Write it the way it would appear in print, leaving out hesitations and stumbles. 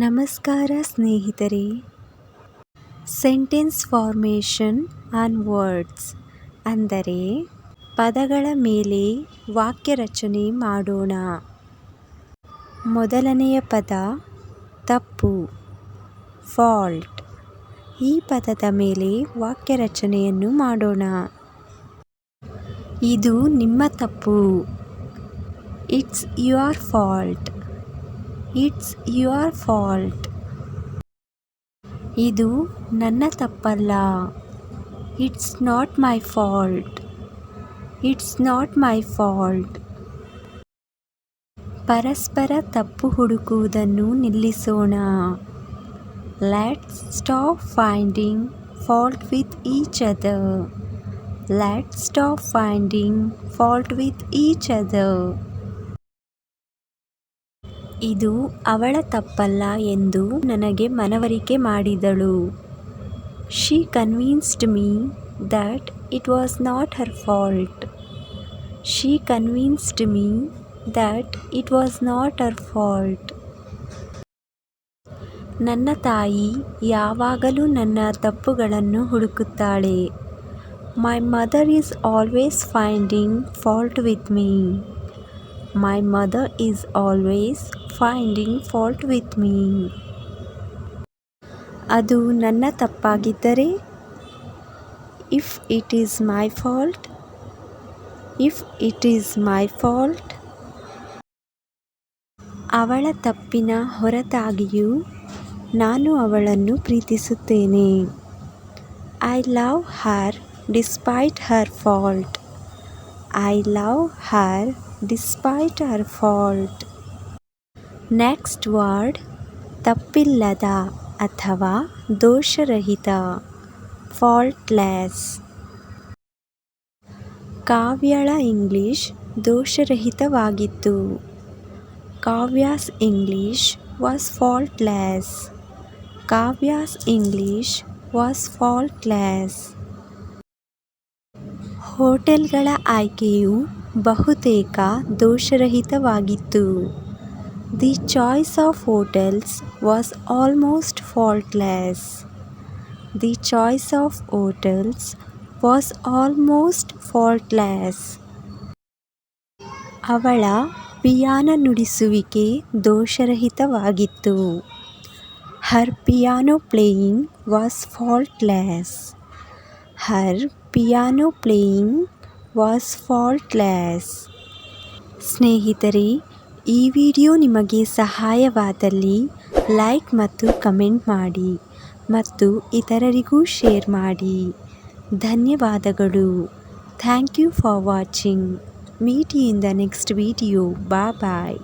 ನಮಸ್ಕಾರ ಸ್ನೇಹಿತರೆ. Sentence formation on words ಅಂದರೆ ಪದಗಳ ಮೇಲೆ ವಾಕ್ಯ ರಚನೆ ಮಾಡೋಣ. ಮೊದಲನೆಯ ಪದ ತಪ್ಪು, ಫಾಲ್ಟ್. ಈ ಪದದ ಮೇಲೆ ವಾಕ್ಯ ರಚನೆಯನ್ನು ಮಾಡೋಣ. ಇದು ನಿಮ್ಮ ತಪ್ಪು. It's your fault. It's your fault. ಇದು ನನ್ನ ತಪ್ಪಲ್ಲ. It's not my fault. It's not my fault. ಪರಸ್ಪರ ತಪ್ಪು ಹುಡುಕುವುದನ್ನು ನಿಲ್ಲಿಸೋಣ. Let's stop finding fault with each other. Let's stop finding fault with each other. ಇದು ಅವಳ ತಪ್ಪಲ್ಲ ಎಂದು ನನಗೆ ಮನವರಿಕೆ ಮಾಡಿದಳು. She convinced me that it was not her fault. She convinced me that it was not her fault. ನನ್ನ ತಾಯಿ ಯಾವಾಗಲೂ ನನ್ನ ತಪ್ಪುಗಳನ್ನು ಹುಡುಕುತ್ತಾಳೆ. My mother is always finding fault with me. My mother is always finding fault with me. ಅದು ನನ್ನ ತಪ್ಪಾಗಿದ್ದರೆ, if it is my fault, if it is my fault. ಅವಳ ತಪ್ಪಿನ ಹೊರತಾಗಿಯೂ ನಾನು ಅವಳನ್ನು ಪ್ರೀತಿಸುತ್ತೇನೆ. I love her despite her fault. I love her despite her fault. Next word ತಪ್ಪಿಲ್ಲದ ಅಥವಾ ದೋಷರಹಿತ, ಫಾಲ್ಟ್ಲೆಸ್. ಕಾವ್ಯಳ ಇಂಗ್ಲಿಷ್ ದೋಷರಹಿತವಾಗಿತ್ತು. Kavya's English was faultless. Kavya's English was faultless. ಹೋಟೆಲ್ಗಳ ಆಯ್ಕೆಯು ಬಹುತೇಕ ದೋಷರಹಿತವಾಗಿತ್ತು. The choice of hotels was almost faultless. The choice of hotels was almost faultless. ಅವಳ ಪಿಯಾನೋ ನುಡಿಸುವಿಕೆ ದೋಷರಹಿತವಾಗಿತ್ತು. Her piano playing was faultless. Her piano playing was faultless. ಸ್ನೇಹಿತರೆ, ಈ video ನಿಮಗೆ ಸಹಾಯವಾದಲ್ಲಿ ಲೈಕ್ ಮತ್ತು ಕಮೆಂಟ್ ಮಾಡಿ ಮತ್ತು ಇತರರಿಗೂ ಶೇರ್ ಮಾಡಿ. ಧನ್ಯವಾದಗಳು. Thank you for watching. Meet you in the next video. Bye bye.